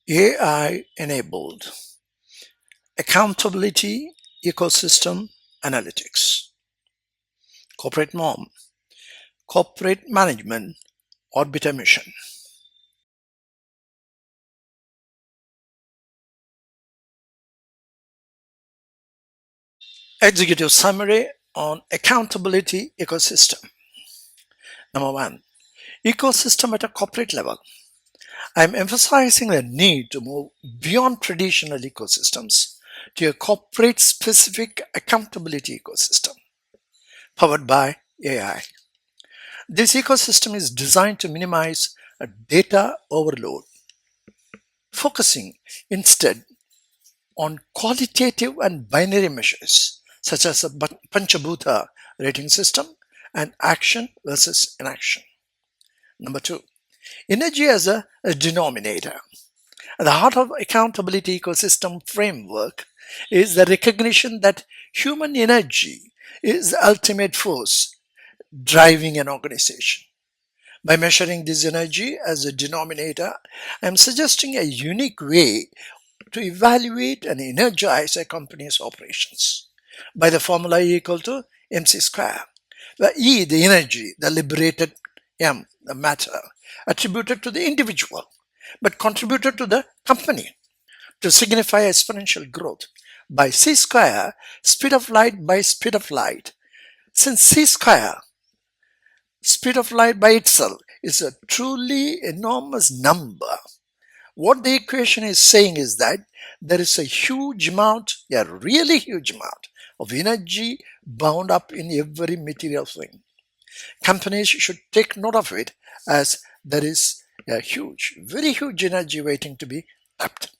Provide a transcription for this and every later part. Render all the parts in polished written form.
AI-enabled accountability ecosystem analytics, corporate norm, corporate management orbiter mission. Executive summary on accountability ecosystem. Number one, ecosystem at a corporate level. I'm emphasizing the need to move beyond traditional ecosystems to a corporate specific accountability ecosystem powered by AI. This ecosystem is designed to minimize a data overload, focusing instead on qualitative and binary measures such as a Panchabhuta rating system and action versus inaction. Number two, energy as a denominator. At the heart of accountability ecosystem framework is the recognition that human energy is the ultimate force driving an organization. By measuring this energy as a denominator, I am suggesting a unique way to evaluate and energize a company's operations by the formula E equal to mc square, where E the energy, the liberated, M the matter attributed to the individual but contributed to the company to signify exponential growth, by c square speed of light by speed of light. Since c square speed of light by itself is a truly enormous number, what the equation is saying is that there is a huge amount, a really huge amount of energy bound up in every material thing. Companies should take note of it, as there is a huge, very huge energy waiting to be tapped.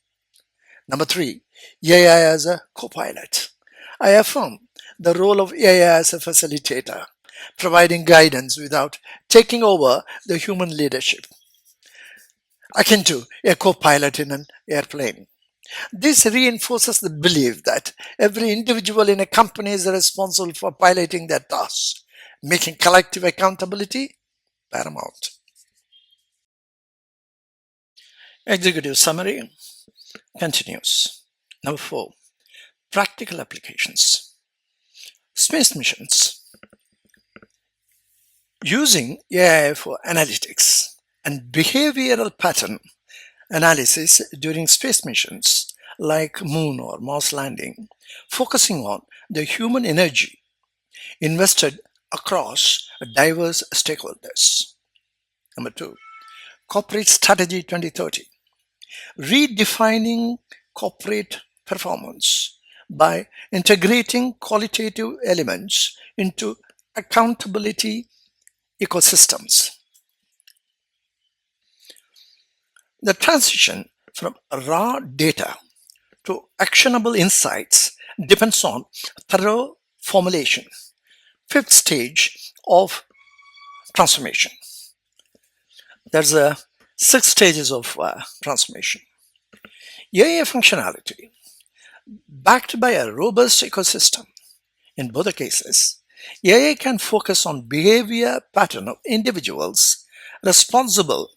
Number three, AI as a co-pilot. I affirm the role of AI as a facilitator, providing guidance without taking over the human leadership, akin to a co-pilot in an airplane. This reinforces the belief that every individual in a company is responsible for piloting their tasks, making collective accountability paramount. Executive summary continues. Number four, practical applications. Space missions. Using AI for analytics and behavioral pattern analysis during space missions like Moon or Mars landing, focusing on the human energy invested across diverse stakeholders. Number two, corporate strategy 2030. Redefining corporate performance by integrating qualitative elements into accountability ecosystems. The transition from raw data to actionable insights depends on thorough formulation. Fifth stage of transformation. There's a 6 stages of transformation. AI functionality backed by a robust ecosystem. In both the cases, AI can focus on behavior pattern of individuals responsible,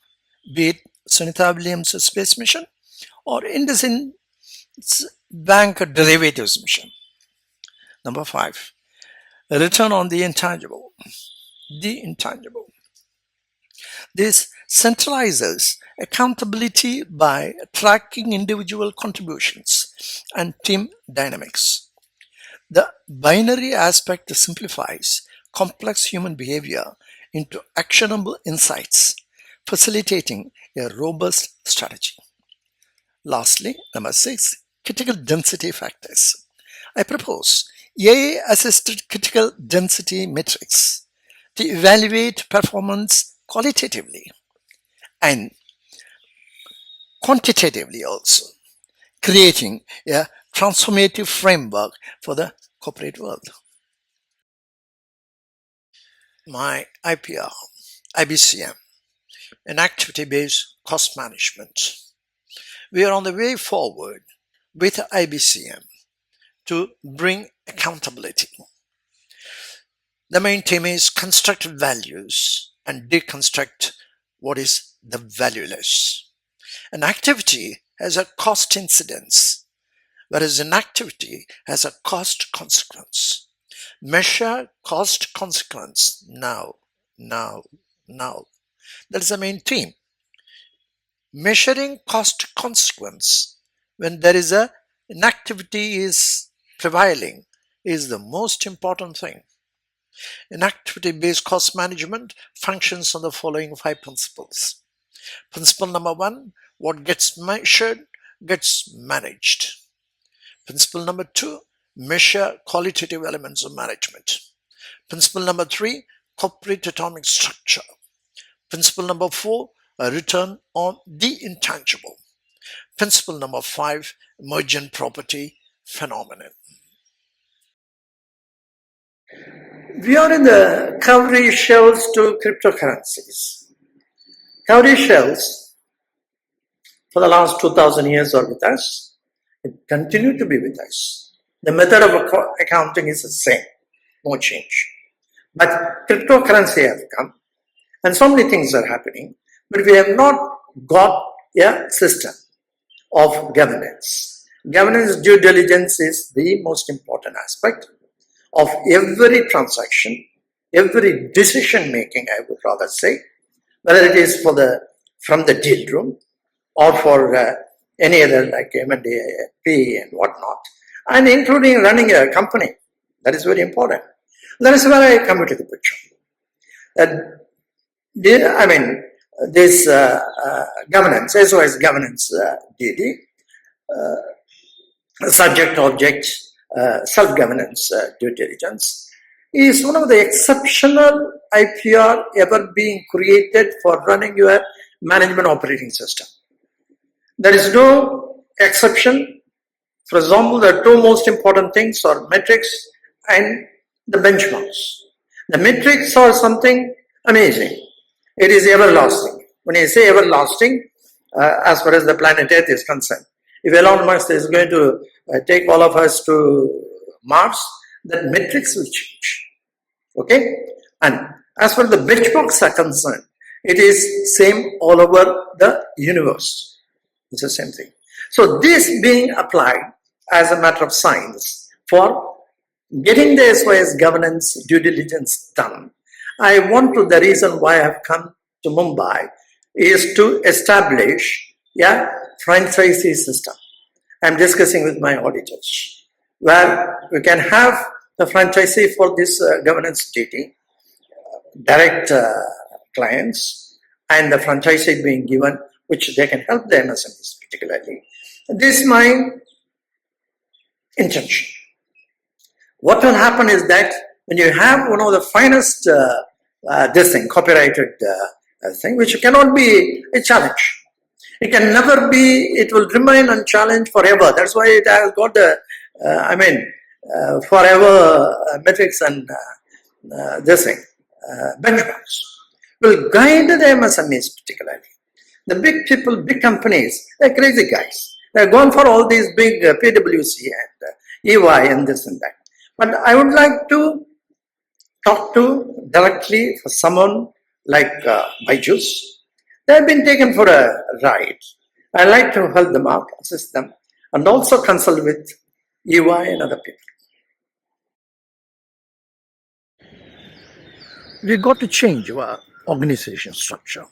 be it Sunita Williams' space mission or IndusInd's bank derivatives mission. Number five, return on the intangible. The intangible. This centralizes accountability by tracking individual contributions and team dynamics. The binary aspect simplifies complex human behavior into actionable insights, facilitating a robust strategy. Lastly, number six, critical density factors. I propose AI-assisted critical density metrics to evaluate performance qualitatively and quantitatively also, creating a transformative framework for the corporate world. My IPR, IBCM, and activity-based cost management. We are on the way forward with IBCM to bring accountability. The main theme is construct values and deconstruct what is the valueless. An activity has a cost incidence, whereas inactivity has a cost consequence. Measure cost consequence now, now, now. That is the main theme. Measuring cost consequence when there is a inactivity is prevailing is the most important thing. Inactivity-based cost management functions on the following 5 principles. Principle number 1, what gets measured gets managed. Principle number 2, measure qualitative elements of management. Principle number 3, corporate atomic structure. Principle number 4, a return on the intangible. Principle number 5, emergent property phenomenon. We are in the cowrie shells to cryptocurrencies. Cowrie shells for the last 2000 years are with us. It continue to be with us. The method of accounting is the same, no change. But cryptocurrency has come and so many things are happening, but we have not got a system of governance. Governance due diligence is the most important aspect of every transaction, every decision making, I would rather say, whether it is from the deal room or for any other like M&A, and whatnot, and including running a company. That is very important. That is where I come into the picture. This governance, as well as governance DD, subject object self-governance due diligence, is one of the exceptional IPR ever being created for running your management operating system. There is no exception. For example, the two most important things are metrics and the benchmarks. The metrics are something amazing. It is everlasting. When I say everlasting, as far as the planet Earth is concerned, if Elon Musk is going to take all of us to Mars, that metrics will change. Okay? And as far as the benchmarks are concerned, it is same all over the universe. It's the same thing. So this being applied as a matter of science for getting the SYS governance due diligence done, the reason why I have come to Mumbai is to establish a franchisee system. I'm discussing with my auditors where we can have the franchisee for this governance duty, direct clients, and the franchisee being given, which they can help the MSMEs particularly. This is my intention. What will happen is that when you have one of the finest copyrighted thing, which cannot be a challenge. It can never be, it will remain unchallenged forever. That's why it has got the, forever metrics and benchmarks. Will guide the MSMEs particularly. The big people, big companies, they're crazy guys. They're gone for all these big PwC and EY and this and that. But I would like to talk to directly for someone like Byju's. They have been taken for a ride. I like to help them out, assist them, and also consult with EY and other people. We got to change our organization structure.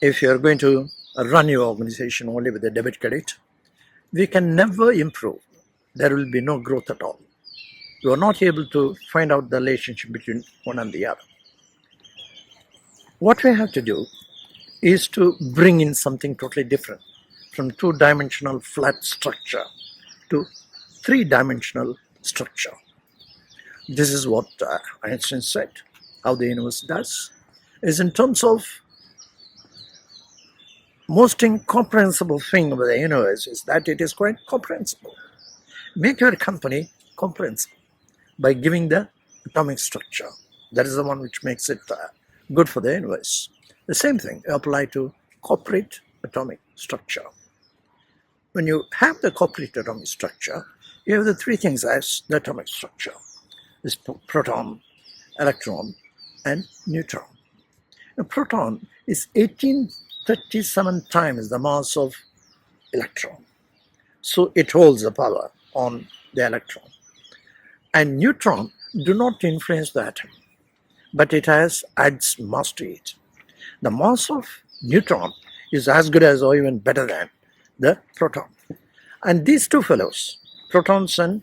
If you are going to run your organization only with a debit credit, we can never improve. There will be no growth at all. You are not able to find out the relationship between one and the other. What we have to do is to bring in something totally different from two-dimensional flat structure to three-dimensional structure. This is what Einstein said, how the universe does, is in terms of most incomprehensible thing about the universe is that it is quite comprehensible. Make your company comprehensible by giving the atomic structure. That is the one which makes it good for the universe. The same thing apply to corporate atomic structure. When you have the corporate atomic structure, you have the three things as the atomic structure. This proton, electron, and neutron. A proton is 1837 times the mass of electron. So it holds the power on the electron. And neutron do not influence the atom, but it adds mass to it. The mass of neutron is as good as or even better than the proton. And these two fellows, protons and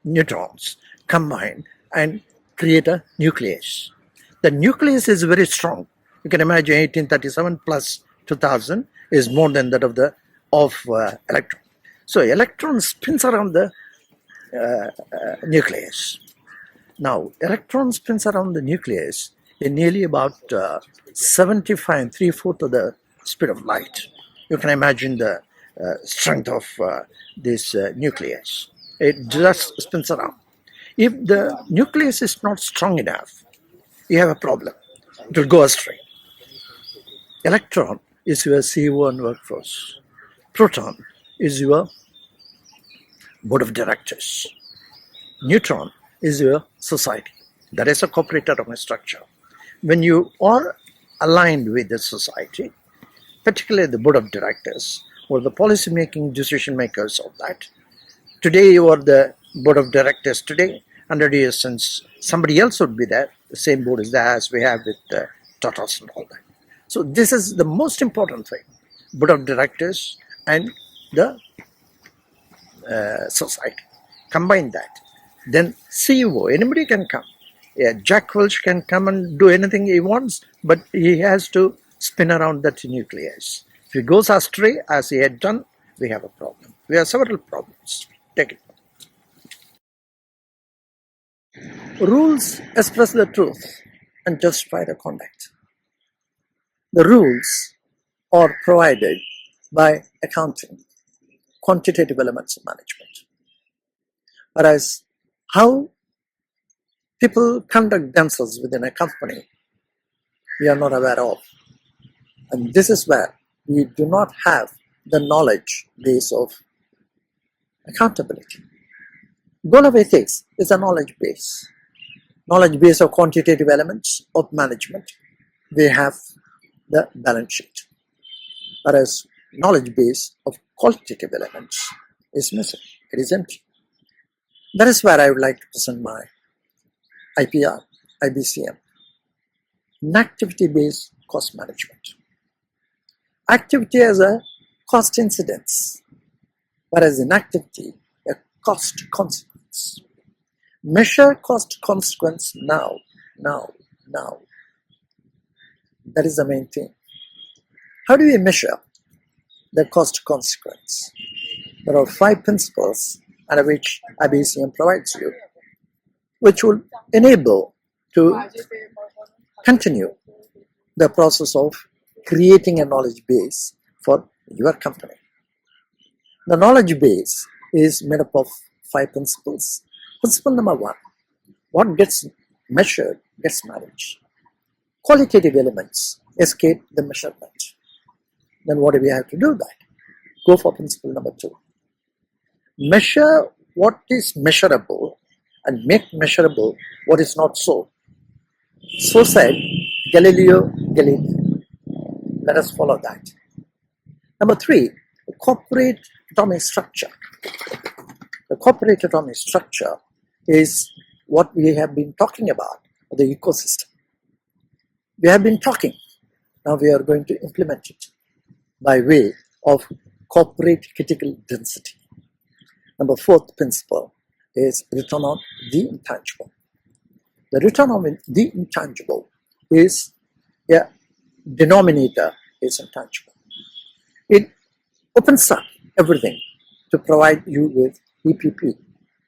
neutrons, combine and create a nucleus. The nucleus is very strong. You can imagine 1837 plus 2000 is more than that of the electron. So electron spins around the nucleus. Now electron spins around the nucleus in nearly about 75 and 3/4 of the speed of light. You can imagine the strength of this nucleus. It just spins around. If the nucleus is not strong enough, you have a problem. It will go astray. Electron is your CEO and workforce. Proton is your board of directors. Neutron is your society. That is a corporate atomic structure. When you are aligned with the society, particularly the board of directors or the policy making decision makers of that, today you are the board of directors today, 100 years since somebody else would be there, the same board is there as we have with Tatas and all that. So this is the most important thing, board of directors and the society. Combine that. Then CEO, anybody can come. Yeah, Jack Welch can come and do anything he wants, but he has to spin around that nucleus. If he goes astray, as he had done, we have a problem. We have several problems. Take it. Rules express the truth and justify the conduct. The rules are provided by accounting, quantitative elements of management. Whereas how people conduct themselves within a company, we are not aware of. And this is where we do not have the knowledge base of accountability. Goal of ethics is a knowledge base. Knowledge base of quantitative elements of management. We have the balance sheet. Whereas knowledge base of qualitative elements is missing. It is empty. That is where I would like to present my IPR, IBCM, inactivity-based cost management. Activity as a cost incidence, whereas inactivity, a cost consequence. Measure cost consequence now. That is the main thing. How do we measure the cost consequence? There are 5 principles under which IBCM provides you, which will enable to continue the process of creating a knowledge base for your company. The knowledge base is made up of 5 principles. Principle number 1, what gets measured gets managed. Qualitative elements escape the measurement. Then what do we have to do that? Go for principle number 2. Measure what is measurable and make measurable what is not so. So said Galileo Galilei. Let us follow that. Number 3, the corporate atomic structure. The corporate atomic structure is what we have been talking about, the ecosystem. We have been talking. Now we are going to implement it by way of corporate critical density. Number 4th principle is return on the intangible. The return on the intangible is a denominator is intangible. It opens up everything to provide you with EPP,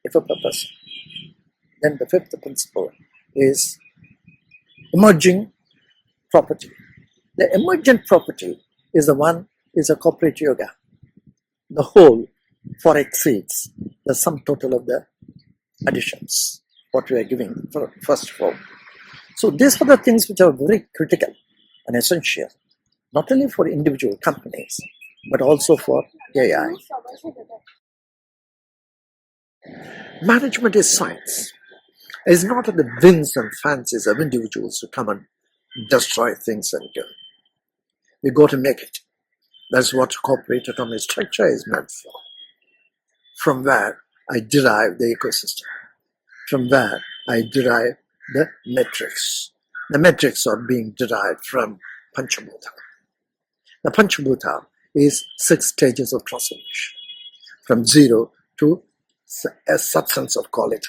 if a purpose. Then the 5th principle is emerging property. The emergent property is the one is a corporate yoga. The whole far exceeds the sum total of the additions, what we are giving for first of all. So these are the things which are very critical and essential, not only for individual companies, but also for AI. Management is science. It is not the whims and fancies of individuals who come and destroy things and do. We go to make it. That's what corporate atomic structure is meant for. From where I derive the ecosystem. From where I derive the metrics. The metrics are being derived from Panchabhuta. The Panchabhuta is 6 stages of transformation. From zero to a substance of quality.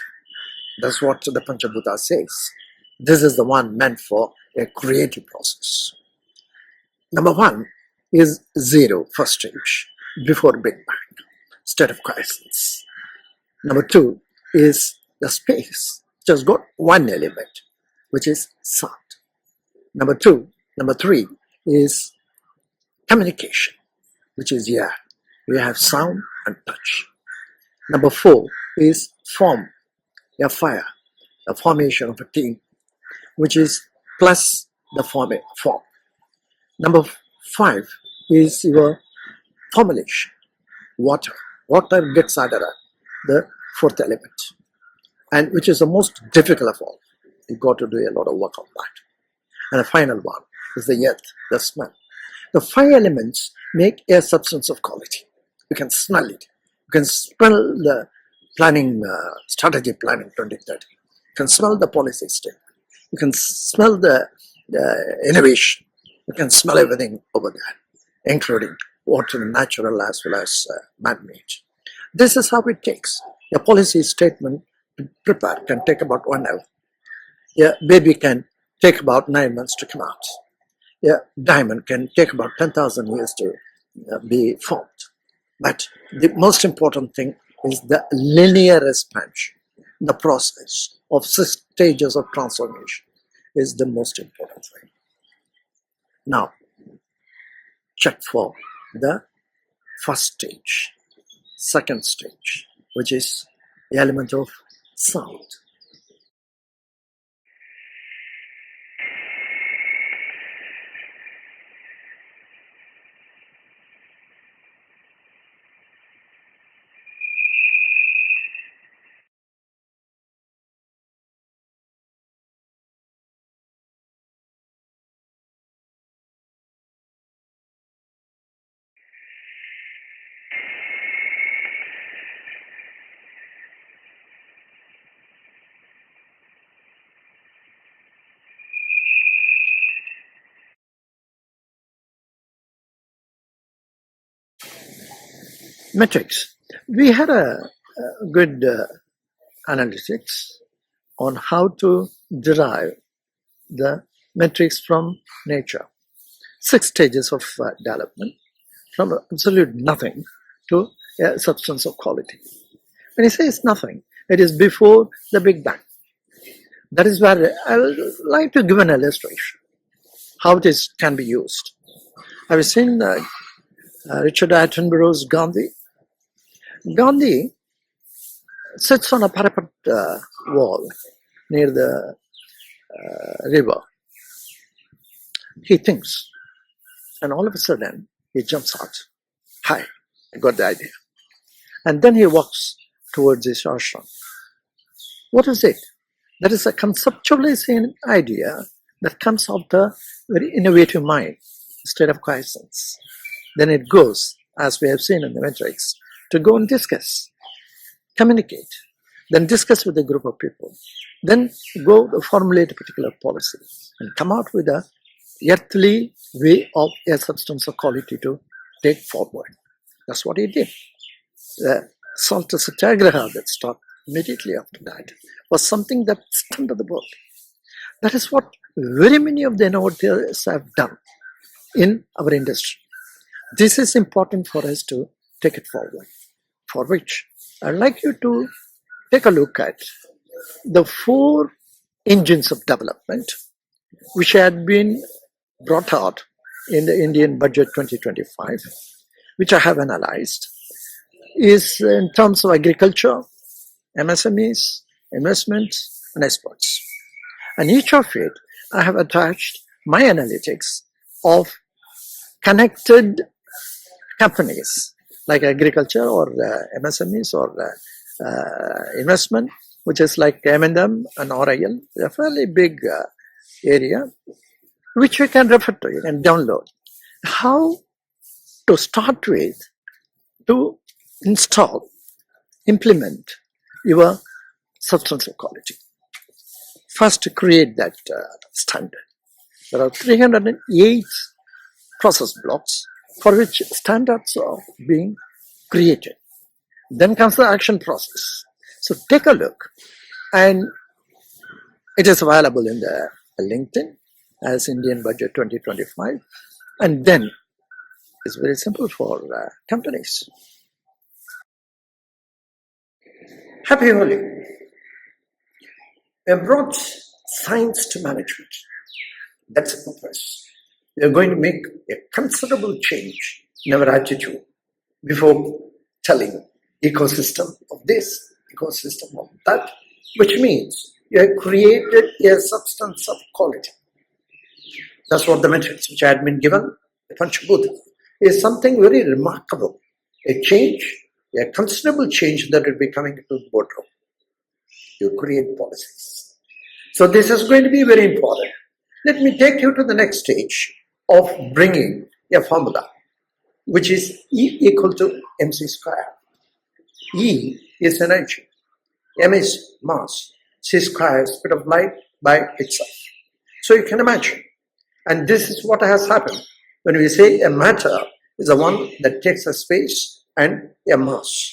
That's what the Panchabhuta says. This is the one meant for a creative process. Number 1 is zero, first stage, before Big Bang, state of quiescence. Number 2 is the space, which has got one element, which is sound. Number 3 is communication, which is here. We have sound and touch. Number 4 is form, a fire, a formation of a team, which is plus the form. Number 5 is your formulation, water. Water gets added up, the fourth element, and which is the most difficult of all. You got to do a lot of work on that. And the final one is the earth, the smell. The 5 elements make a substance of quality. You can smell it. You can smell the planning, strategy planning 2030. You can smell the policy statement. You can smell the innovation. You can smell everything over there, including what is natural as well as man-made. This is how it takes. A policy statement to prepare can take about 1 hour. A baby can take about 9 months to come out. A diamond can take about 10,000 years to be formed. But the most important thing is the linear expansion. The process of 6 stages of transformation is the most important thing. Now, check for the first stage, second stage, which is the element of sound. Metrics. We had a good analytics on how to derive the metrics from nature. 6 stages of development, from absolute nothing to a substance of quality. When he says nothing, it is before the Big Bang. That is where I would like to give an illustration how this can be used. Have you seen Richard Attenborough's Gandhi? Gandhi sits on a parapet wall near the river. He thinks, and all of a sudden he jumps out. Hi, I got the idea. And then he walks towards his ashram. What is it? That is a conceptualizing idea that comes out the very innovative mind, state of quiescence. Then it goes, as we have seen in the matrix, to go and discuss, communicate, then discuss with a group of people, then go to formulate a particular policy and come out with a earthly way of a substance of quality to take forward. That's what he did. The salt satyagraha that started immediately after that was something that stunned the world. That is what very many of the innovators have done in our industry. This is important for us to take it forward, for which I'd like you to take a look at the 4 engines of development which had been brought out in the Indian Budget 2025, which I have analyzed, is in terms of agriculture, MSMEs, investments, and exports. And each of it, I have attached my analytics of connected companies like agriculture or MSMEs or investment, which is like M&M and RIL, a fairly big area, which you can refer to and download. How to start with, to install, implement your substance of quality. First, to create that standard. There are 308 process blocks for which standards are being created. Then comes the action process. So take a look, and it is available in the LinkedIn as Indian Budget 2025, and then it's very simple for companies. Happy Holi. We have brought science to management. That's the purpose. We are going to make a considerable change in our attitude before telling ecosystem of this, ecosystem of that, which means you have created a substance of quality. That's what the metrics which had been given, the Panchabhuta, is something very remarkable. A change, a considerable change that will be coming into the boardroom. You create policies. So this is going to be very important. Let me take you to the next stage of bringing a formula, which is E equal to mc square. E is energy, m is mass, c square is speed of light by itself. So you can imagine, and this is what has happened when we say a matter is the one that takes a space and a mass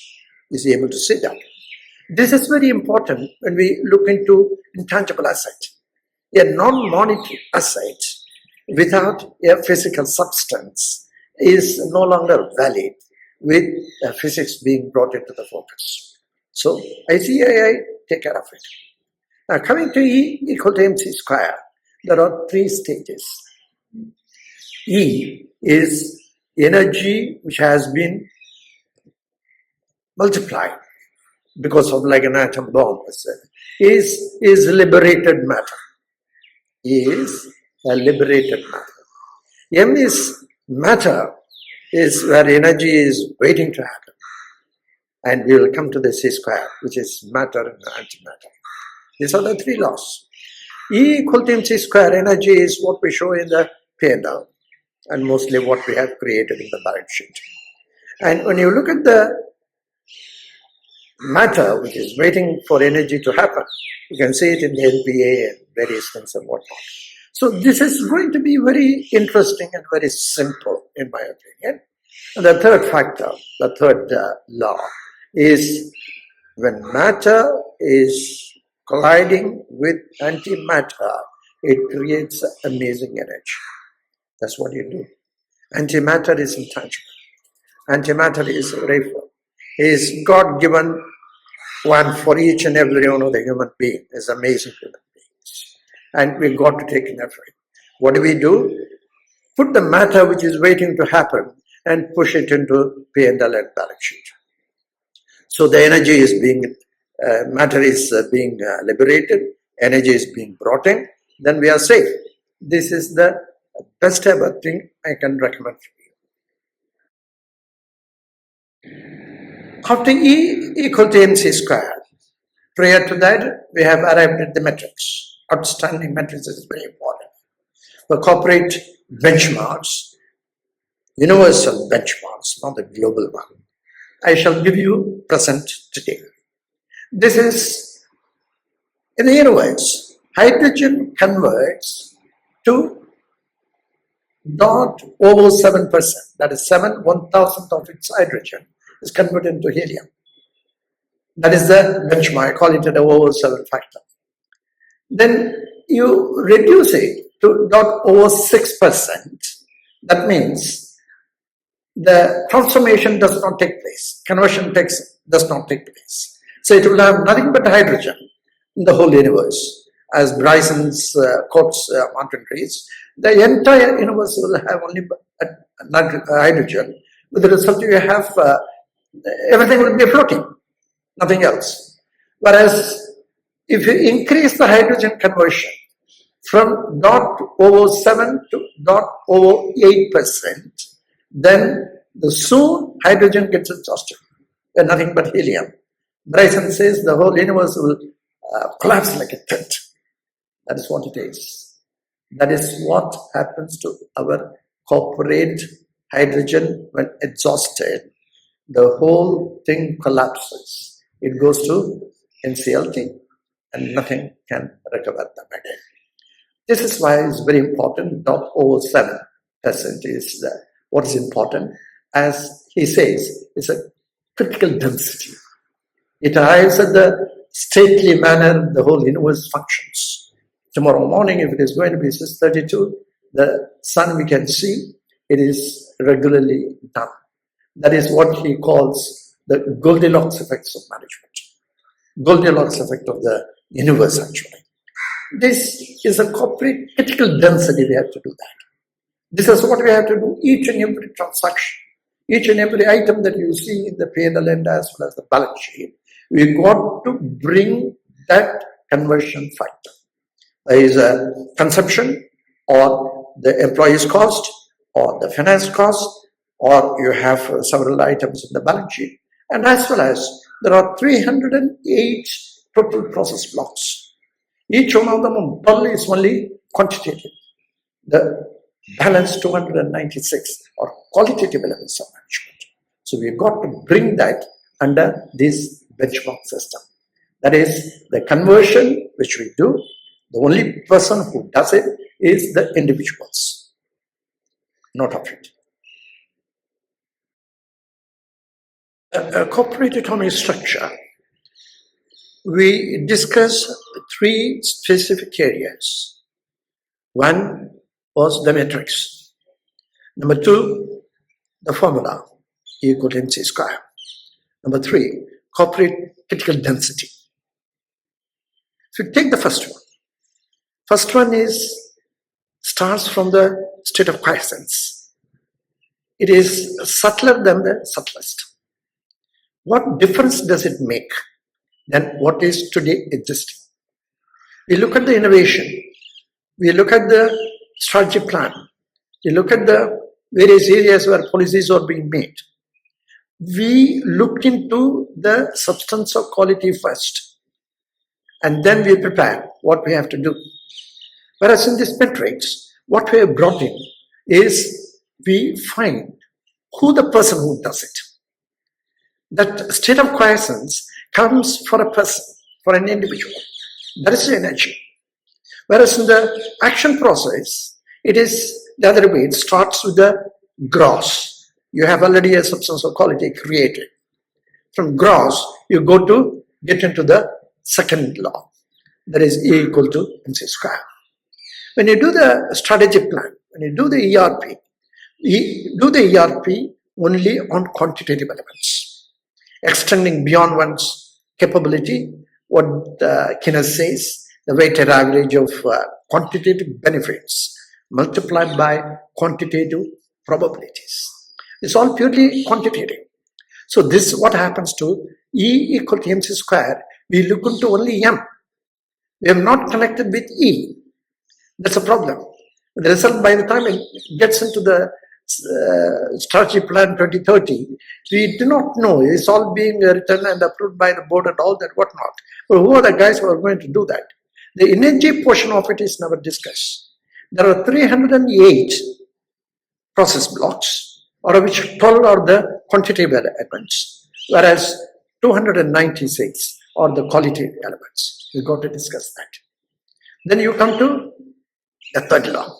is able to say that. This is very important when we look into intangible asset. A non-monetary asset without a physical substance is no longer valid with physics being brought into the focus. So ICAI take care of it. Now coming to E equal to mc square, there are three stages. E is energy which has been multiplied because of like an atom bomb, is liberated matter. Is a liberated matter. M is matter, is where energy is waiting to happen. And we will come to the C square, which is matter and antimatter. These are the three laws. E equal to mc square, energy is what we show in the P&L and mostly what we have created in the balance sheet. And when you look at the matter which is waiting for energy to happen, you can see it in the NPA and various things and whatnot. So this is going to be very interesting and very simple in my opinion. And the third factor, the third law is when matter is colliding with antimatter, it creates amazing energy. That's what you do. Antimatter is intangible. Antimatter is rarefied. Is God-given one for each and every one of the human being. Is amazing human beings. And we've got to take an effort. What do? Put the matter which is waiting to happen and push it into P&L and balance sheet. So the energy is being, matter is being liberated, energy is being brought in, then we are safe. This is the best ever thing I can recommend for you. After E equal to mc square, prior to that, we have arrived at the metrics. Outstanding metrics is very important. For corporate benchmarks, universal benchmarks, not the global one, I shall give you present today. This is in the universe. Hydrogen converts to 0.07%. That is 1,000th of its hydrogen is converted into helium. That is the benchmark. I call it an 0.07 factor. Then you reduce it to 0.06%. That means the transformation does not take place. Conversion does not take place. So it will have nothing but hydrogen in the whole universe. As Bryson's quotes Martin Rees, the entire universe will have only hydrogen. With the result, you have everything will be floating, nothing else. Whereas if you increase the hydrogen conversion from 0.07 to 0.08%, then soon hydrogen gets exhausted. There's nothing but helium. Bryson says the whole universe will collapse like a tent. That is what it is. That is what happens to our corporate Hydrogen, when exhausted, the whole thing collapses. It goes to NCLT and nothing can recover them again. This is why it's very important. 0.07% is what is important. As he says, it's a critical density. It arrives at the stately manner the whole universe functions. Tomorrow morning, if it is going to be 6:32, the sun we can see, it is regularly done. That is what he calls the Goldilocks effects of management. Goldilocks effect of the universe, actually. This is a corporate critical density. We have to do that. This is what we have to do each and every transaction, each and every item that you see in the P&L end as well as the balance sheet. We got to bring that conversion factor. There is a consumption or the employee's cost or the finance cost, or you have several items in the balance sheet, and as well as there are 308 total process blocks. Each one of them is only quantitative. The balance 296 are qualitative elements of management. So we've got to bring that under this benchmark system. That is the conversion which we do. The only person who does it is the individuals. Note of it. A corporate economic structure, we discuss three specific areas. One was the matrix. Number two, the formula, E equal to MC square. Number three, corporate critical density. So take the first one. First one starts from the state of quiescence. It is subtler than the subtlest. What difference does it make than what is today existing? We look at the innovation. We look at the strategy plan. We look at the various areas where policies are being made. We look into the substance of quality first, and then we prepare what we have to do. Whereas in this matrix, what we have brought in is we find who the person who does it. That state of quiescence comes for a person, for an individual. That is the energy. Whereas in the action process, it is the other way. It starts with the gross. You have already a substance of quality created. From gross, you get into the second law. That is E equal to MC square. When you do the strategic plan, when you do the ERP, you do the ERP only on quantitative elements. Extending beyond one's capability, what Keynes says, the weighted average of quantitative benefits multiplied by quantitative probabilities. It's all purely quantitative. So this is what happens to E equal to MC square. We look into only M. We have not connected with E. That's a problem. The result, by the time it gets into the strategy plan 2030, we do not know. It's all being written and approved by the board and all that, whatnot. But who are the guys who are going to do that? The energy portion of it is never discussed. There are 308 process blocks, out of which 12 are the quantitative elements, whereas 296 are the qualitative elements. We've got to discuss that. Then you come to the third law.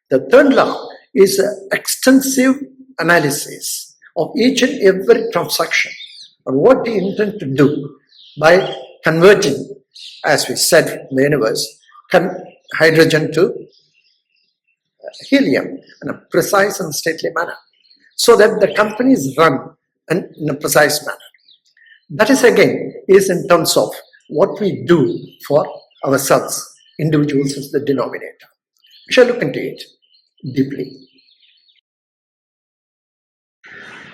The third law is an extensive analysis of each and every transaction and what we intend to do by converting, as we said in the universe, hydrogen to helium in a precise and stately manner, so that the company is run in a precise manner. That is again is in terms of what we do for ourselves, individuals is the denominator. We shall look into it deeply.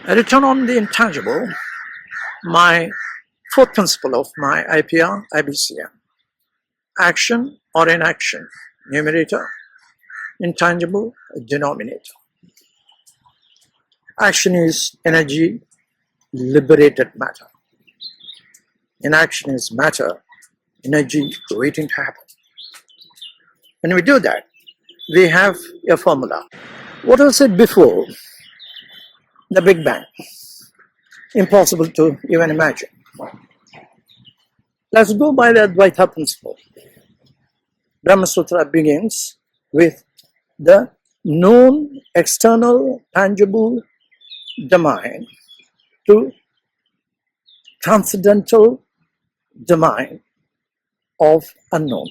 A return on the intangible, my fourth principle of my IPR, IBCM. Action or inaction, numerator, intangible, denominator. Action is energy, liberated matter. Inaction is matter, energy waiting to happen. When we do that, we have a formula. What was it before? The Big Bang. Impossible to even imagine. Let's go by the Advaita principle. Brahma Sutra begins with the known external tangible domain to transcendental domain of unknown.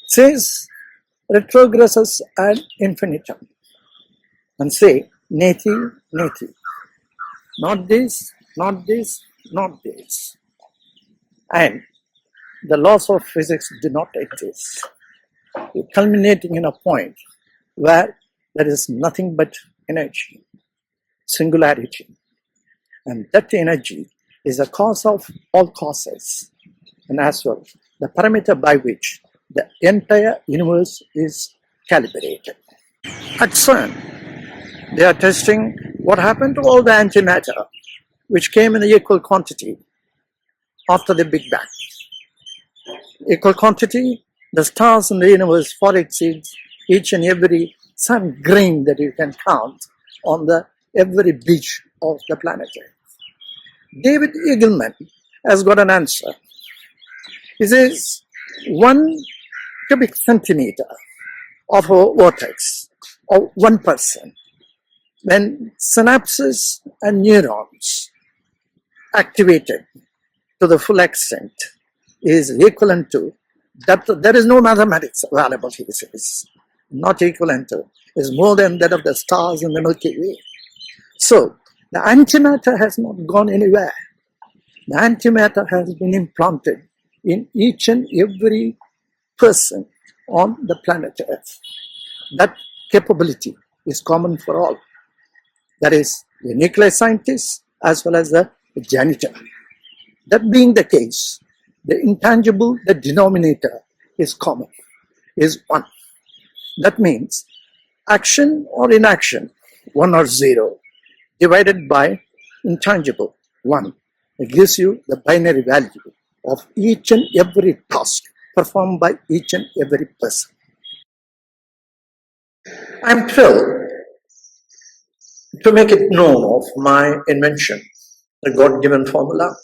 Says retrogresses ad infinitum and say neti, neti. Not this, not this, not this. And the laws of physics do not exist, culminating in a point where there is nothing but energy, singularity. And that energy is the cause of all causes, and as well the parameter by which the entire universe is calibrated. At CERN, they are testing what happened to all the antimatter, which came in equal quantity after the Big Bang. Equal quantity, the stars in the universe far exceeds each and every sun grain that you can count on the every beach of the planet Earth. David Eagleman has got an answer. He says 1 cubic centimeter of a vortex of 1%, when synapses and neurons activated to the full extent, is equivalent to that. There is no mathematics available, he says. Not equivalent to, is more than that of the stars in the Milky Way. So the antimatter has not gone anywhere. The antimatter has been implanted in each and every person on the planet Earth. That capability is common for all. That is, the nuclear scientists as well as the janitor. That being the case, the intangible, the denominator is common, is 1. That means action or inaction, 1 or 0, divided by intangible, 1. It gives you the binary value of each and every task performed by each and every person. I'm thrilled to make it known of my invention, the God-given formula,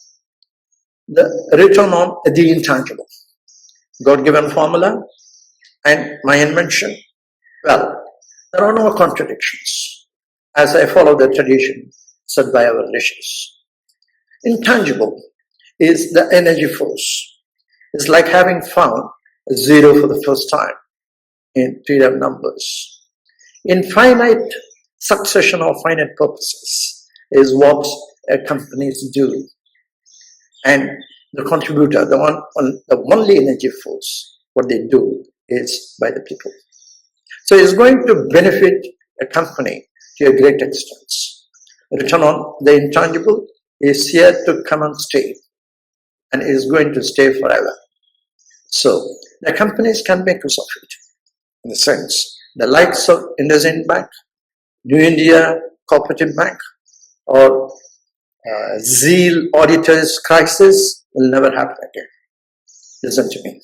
the return on the intangible. God-given formula and my invention. Well, there are no contradictions as I follow the tradition set by our rishis. Intangible is the energy force. It's like having found a 0 for the first time in theory of numbers. Infinite succession of finite purposes is what companies do. And the contributor, the only energy force, what they do is by the people. So it's going to benefit a company to a great extent. Return on the intangible is here to come and stay, and is going to stay forever. So the companies can make use of it. In the sense, the likes of IndusInd Bank, New India Cooperative Bank, or Zeal auditors crisis will never happen again. Listen to me.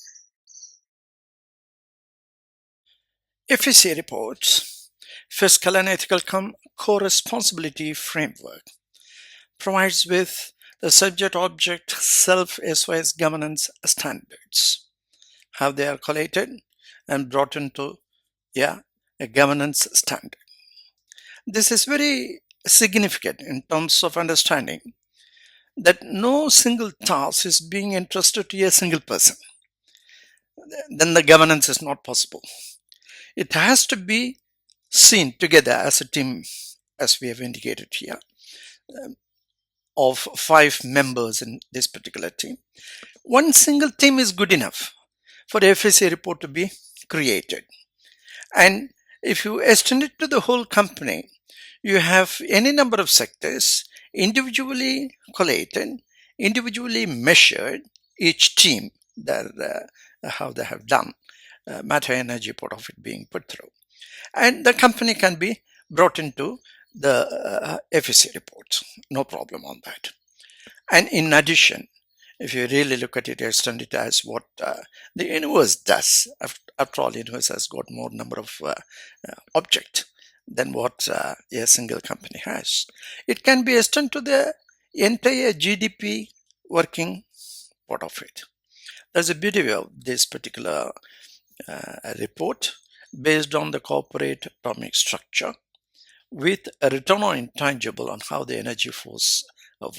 FEC reports Fiscal and Ethical Co-Responsibility Framework provides with the subject-object self-SOS governance standards, how they are collated and brought into a governance standard. This is very significant in terms of understanding that no single task is being entrusted to a single person. Then the governance is not possible. It has to be seen together as a team, as we have indicated here, of 5 members in this particular team. One single team is good enough for the FSA report to be created. And if you extend it to the whole company, you have any number of sectors individually collated, individually measured, each team, how they have done, matter energy part of it being put through. And the company can be brought into the FSC report, no problem on that. And in addition, if you really look at it, extend it as what the universe does. After all, the universe has got more number of objects. than what a single company has. It can be extended to the entire GDP working part of it. There's a beauty of this particular report based on the corporate atomic structure with a return on intangible on how the energy force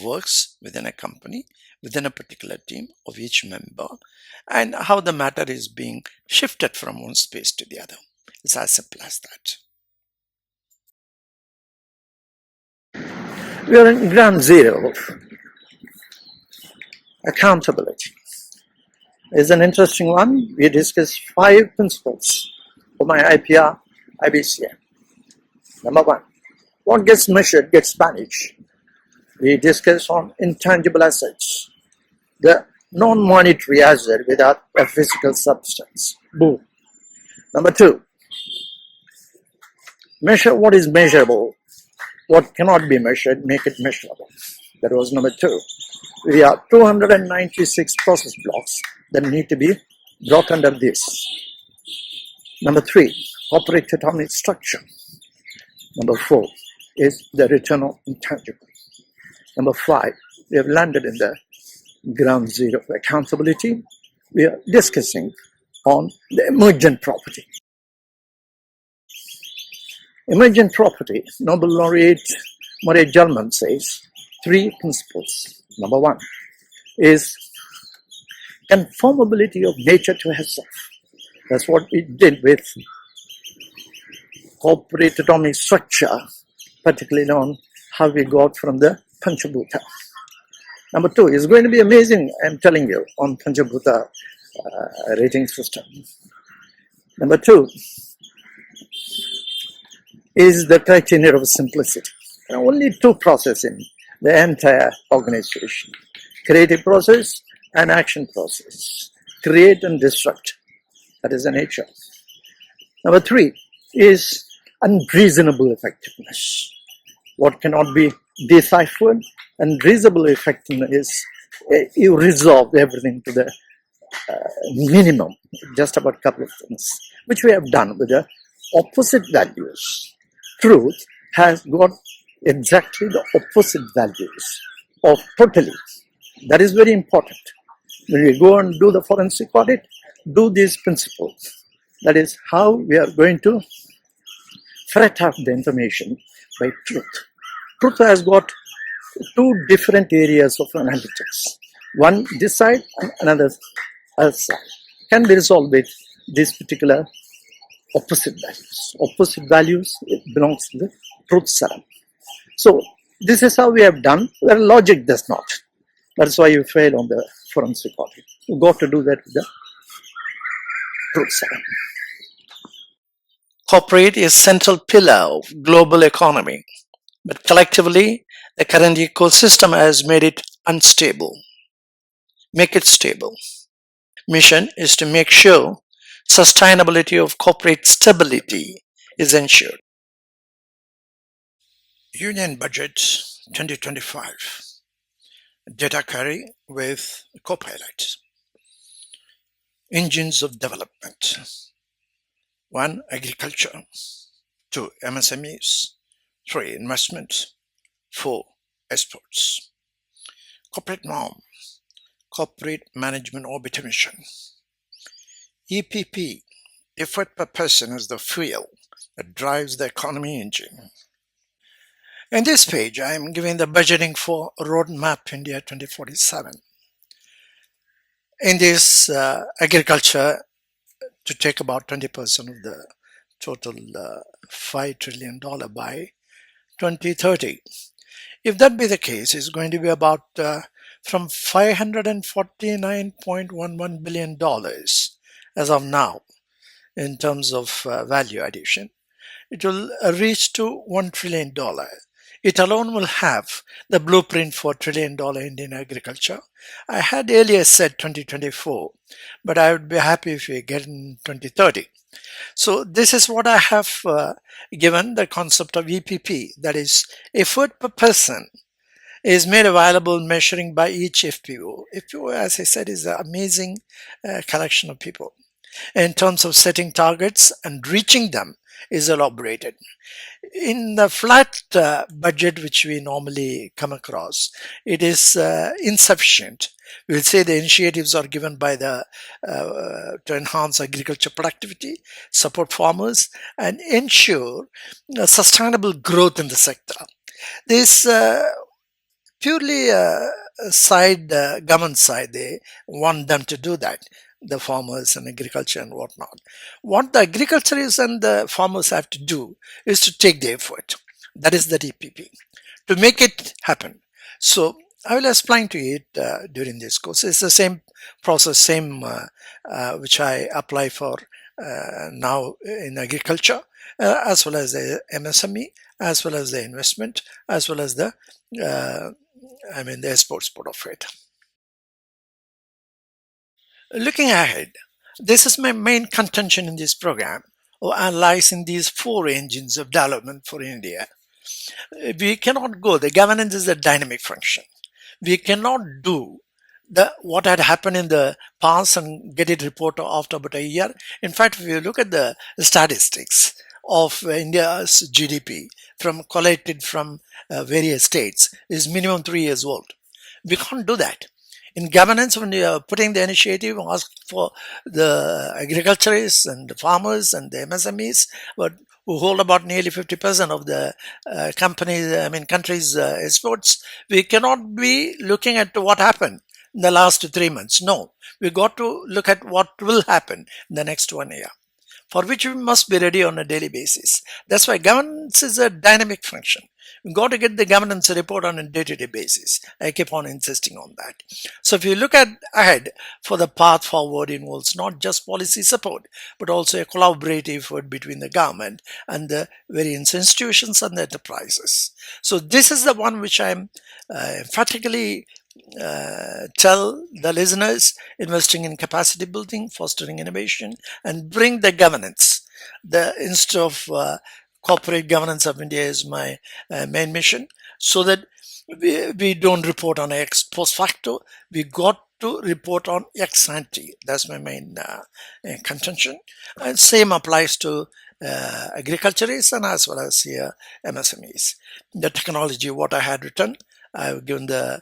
works within a company, within a particular team of each member, and how the matter is being shifted from one space to the other. It's as simple as that. We are in ground zero of accountability. It's an interesting one. We discuss 5 principles for my IPR, IBCM. Number 1, what gets measured gets managed. We discuss on intangible assets, the non-monetary asset without a physical substance. Boom. Number 2, measure what is measurable. What cannot be measured, make it measurable. That was number 2. We have 296 process blocks that need to be brought under this. Number 3, corporate atomic structure. Number 4 is the return on intangible. Number 5, we have landed in the ground zero of accountability. We are discussing on the emergent property. Emergent property, Nobel laureate Murray Gell-Mann says 3 principles. Number 1 is conformability of nature to herself. That's what we did with corporate atomic structure, particularly on how we got from the Panchabhuta. Number 2 is going to be amazing, I'm telling you, on Panchabhuta rating system. Number 2 is the criteria of simplicity. There are only 2 processes in the entire organization: creative process and action process. Create and destruct. That is the nature. Number 3 is unreasonable effectiveness. What cannot be deciphered. Unreasonable effectiveness is you resolve everything to the minimum, just about a couple of things, which we have done with the opposite values. Truth has got exactly the opposite values of totally. That is very important. When we go and do the forensic audit, do these principles. That is how we are going to thread out the information by truth. Truth has got 2 different areas of analytics. One this side and another other side. Can be resolved with this particular opposite values. Opposite values, it belongs to the truth serum. So this is how we have done, where logic does not. That's why you fail on the forensic audit. You got to do that with the truth serum. Corporate is central pillar of global economy, but collectively, the current ecosystem has made it unstable. Make it stable. Mission is to make sure sustainability of corporate stability is ensured. Union Budget 2025. Data query with Copilot. Engines of development. 1. Agriculture. 2. MSMEs. 3. Investment. 4. Exports. Corporate norm. Corporate Management Orbit Emission. EPP. Effort per person is the fuel that drives the economy engine. In this page, I am giving the budgeting for Roadmap India 2047. In this, agriculture to take about 20% of the total $5 trillion by 2030. If that be the case, it's going to be about from $549.11 billion as of now in terms of value addition. It will reach to $1 trillion. It alone will have the blueprint for $1 trillion Indian agriculture. I had earlier said 2024, but I would be happy if we get in 2030. So this is what I have given the concept of EPP, that is effort per person is made available measuring by each FPO. FPO, as I said, is an amazing collection of people. in terms of setting targets and reaching them is elaborated. In the flat budget which we normally come across, it is insufficient. We'll say the initiatives are given by the to enhance agriculture productivity, support farmers, and ensure sustainable growth in the sector. This purely side government side, they want them to do that, the farmers and agriculture and whatnot. What the agriculturists and the farmers have to do is to take the effort. That is the DPP to make it happen. So I will explain to you it during this course. It's the same process, same which I apply for now in agriculture, as well as the MSME, as well as the investment, as well as the uh, the exports part of it. Looking ahead, this is my main contention in this program, or analyzing these four engines of development for India. We cannot go. The governance is a dynamic function. We cannot do the what had happened in the past and get it reported after about a year. In fact, if you look at the statistics of India's GDP from collected from various states is minimum 3 years old. We can't do that. In governance, when you are putting the initiative, ask for the agriculturists and the farmers and the MSMEs, but who hold about nearly 50% of the countries' exports. We cannot be looking at what happened in the last 3 months. No, we got to look at what will happen in the next 1 year, for which we must be ready on a daily basis. That's why governance is a dynamic function. We've got to get the governance report on a day-to-day basis. I keep on insisting on that. So if you look at ahead for the path forward involves not just policy support, but also a collaborative effort between the government and the various institutions and the enterprises. So this is the one which I'm emphatically tell the listeners: investing in capacity building, fostering innovation, and bring the governance. The instead of corporate governance of India is my main mission, so that we don't report on ex post facto. We got to report on ex ante. That's my main contention. And same applies to agriculturists and as well as here MSMEs. The technology, what I had written, I've given the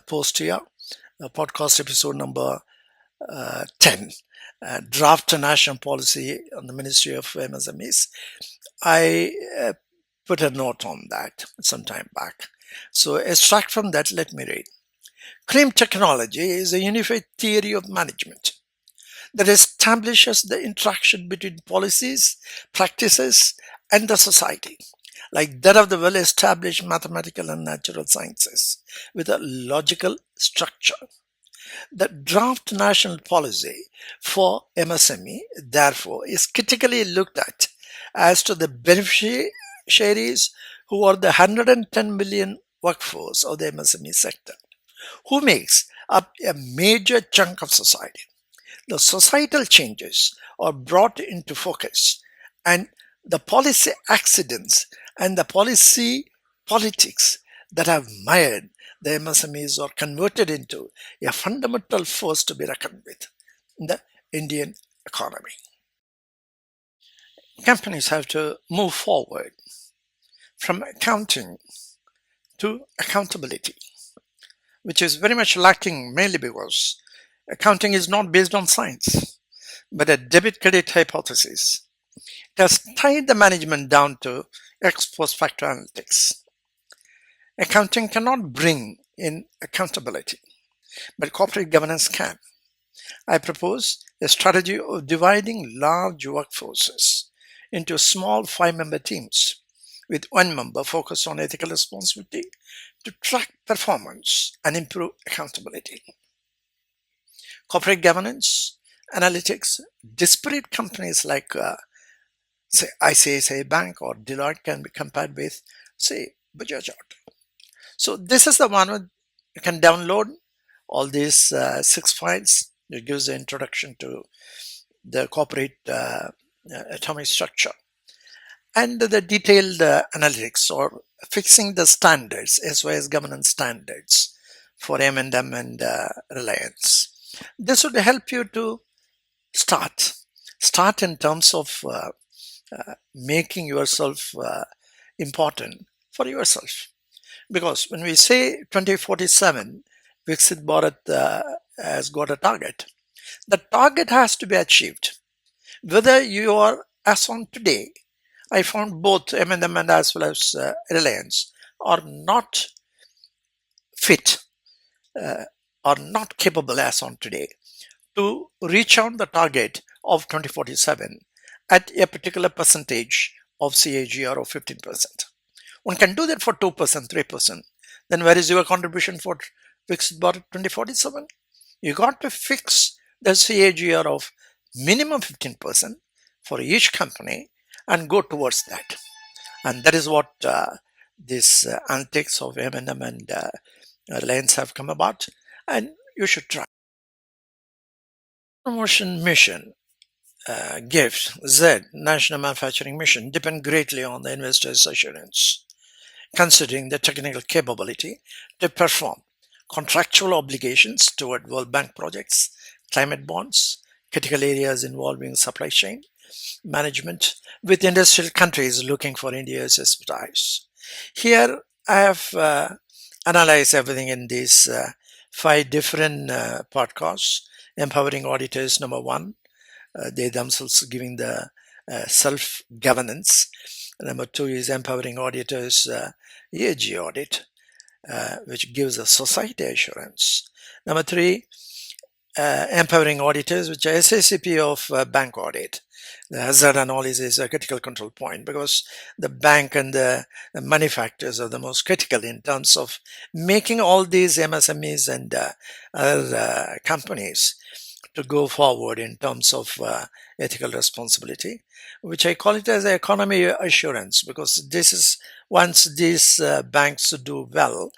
post here, podcast episode number 10, draft national policy on the Ministry of MSMEs. I put a note on that some time back. So, extract from that, let me read. Clean technology is a unified theory of management that establishes the interaction between policies, practices, and the society, like that of the well established mathematical and natural sciences, with a logical structure. The draft national policy for MSME, therefore, is critically looked at as to the beneficiaries who are the 110 million workforce of the MSME sector, who makes up a major chunk of society. The societal changes are brought into focus, and the policy accidents and the policy politics that have mired the MSMEs are converted into a fundamental force to be reckoned with in the Indian economy. Companies have to move forward from accounting to accountability, which is very much lacking mainly because accounting is not based on science, but a debit credit hypothesis. It has tied the management down to ex post facto analytics. Accounting cannot bring in accountability, but corporate governance can. I propose a strategy of dividing large workforces into small 5 member teams, with one member focused on ethical responsibility to track performance and improve accountability. Corporate governance, analytics, disparate companies like say ICICI Bank or Deloitte can be compared with, say, Bajaj Auto. So this is the one where you can download all these 6 files. It gives the introduction to the corporate atomic structure and the detailed analytics or fixing the standards as well as governance standards for M&M and Reliance. This would help you to Start. Start in terms of making yourself important for yourself. Because when we say 2047, Viksit Bharat has got a target. The target has to be achieved. Whether you are as on today, I found both M&M and as well as Reliance are not fit, uh, are not capable as on today to reach out the target of 2047 at a particular percentage of CAGR of 15%. One can do that for 2%, 3%. Then where is your contribution for Viksit Bharat 2047? You got to fix the CAGR of minimum 15% for each company and go towards that. And that is what this antics of M&M and Reliance have come about. And you should try. Promotion mission, gift, Z, National Manufacturing Mission, depend greatly on the investor's assurance, considering the technical capability to perform contractual obligations toward World Bank projects, climate bonds, critical areas involving supply chain management, with industrial countries looking for India's expertise. Here, I have analyzed everything in these five different podcasts. Empowering auditors, number one, they themselves giving the self governance. Number two is empowering auditors, EAG audit, which gives a society assurance. Number three, empowering auditors, which are SACP of bank audit. The hazard analysis is a critical control point because the bank and the money factors are the most critical in terms of making all these MSMEs and other companies to go forward in terms of ethical responsibility, which I call it as economy assurance, because this is once these banks do well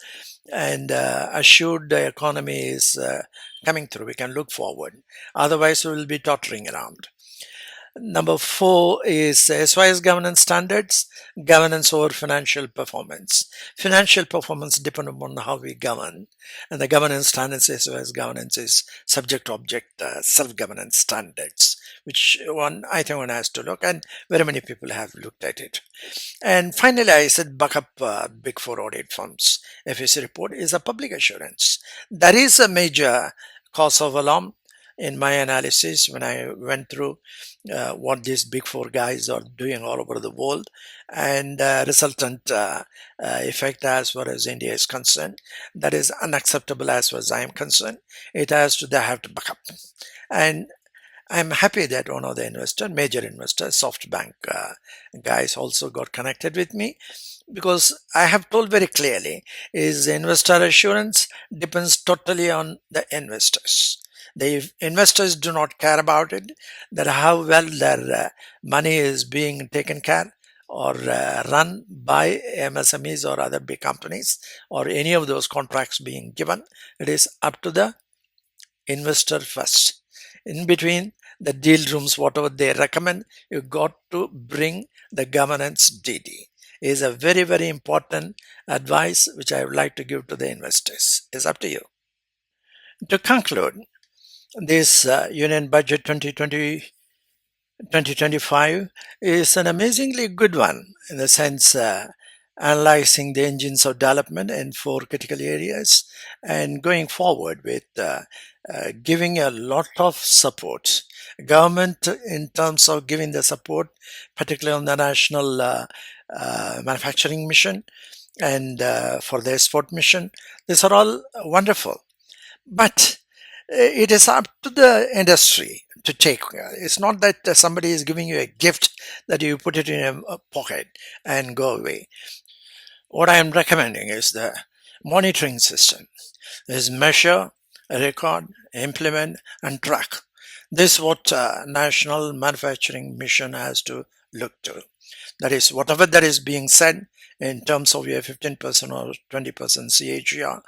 and assured the economy is coming through, we can look forward. Otherwise, we will be tottering around. Number four is SYS governance standards, governance over financial performance. Financial performance depends upon how we govern, and the governance standards, SYS governance, is subject object self governance standards, which one I think one has to look, and very many people have looked at it. And finally, I said buck up Big Four audit firms. FAC report is a public assurance. That is a major cause of alarm in my analysis when I went through what these Big Four guys are doing all over the world, and resultant effect as far as India is concerned. That is unacceptable as far as I am concerned. It has to, they have to back up. And I'm happy that one of the major investors, SoftBank guys, also got connected with me, because I have told very clearly is investor assurance depends totally on the investors. The investors do not care about it, that how well their money is being taken care or run by MSMEs or other big companies, or any of those contracts being given. It is up to the investor first. In between the deal rooms, whatever they recommend, you got to bring the governance DD. Is a very, very important advice which I would like to give to the investors. It's up to you. To conclude, this Union Budget 2025 is an amazingly good one in the sense analyzing the engines of development in four critical areas and going forward with giving a lot of support. Government in terms of giving the support, particularly on the national manufacturing mission and for the export mission. These are all wonderful. But it is up to the industry to take. It's not that somebody is giving you a gift that you put it in a pocket and go away. What I am recommending is the monitoring system. Is measure, record, implement, and track. This is what National Manufacturing Mission has to look to. That is, whatever that is being said in terms of your 15% or 20% CAGR,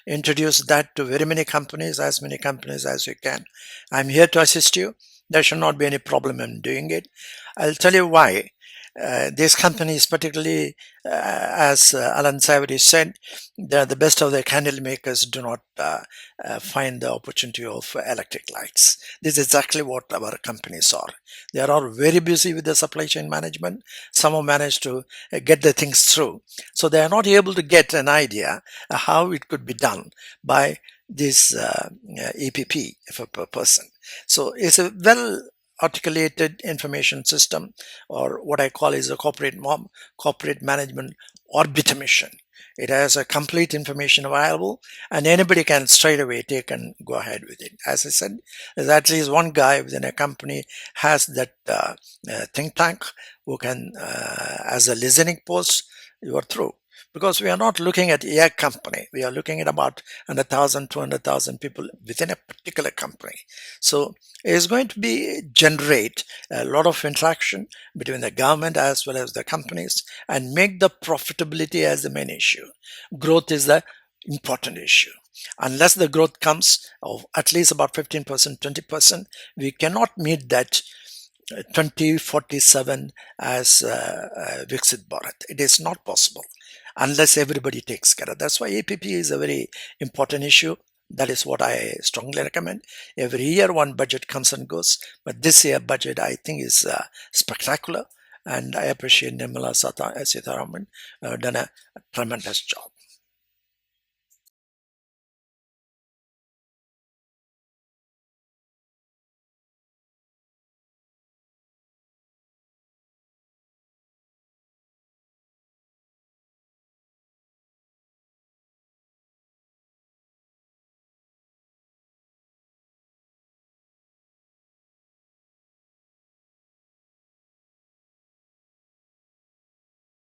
introduce that to very many companies, as many companies as you can. I'm here to assist you. There should not be any problem in doing it. I'll tell you why. These companies, particularly as Alan Savory said, they're the best of the candle makers do not find the opportunity of electric lights. This is exactly what our companies are. They are all very busy with the supply chain management. Some have managed to get the things through. So they are not able to get an idea how it could be done by this EPP for per person. So it's a well articulated information system, or what I call is a corporate management orbiter mission. It has a complete information available, and anybody can straight away take and go ahead with it. As I said, there's at least one guy within a company has that think tank who can, as a listening post, you are through. Because we are not looking at a company, we are looking at about 100,000, 200,000 people within a particular company. So it's going to be generate a lot of interaction between the government as well as the companies and make the profitability as the main issue. Growth is the important issue. Unless the growth comes of at least about 15%, 20%, we cannot meet that 2047 as Viksit Bharat. It is not possible unless everybody takes care of. That's why APP is a very important issue. That is what I strongly recommend. Every year one budget comes and goes, but this year budget I think is spectacular, and I appreciate Nirmala Sitharaman done a tremendous job.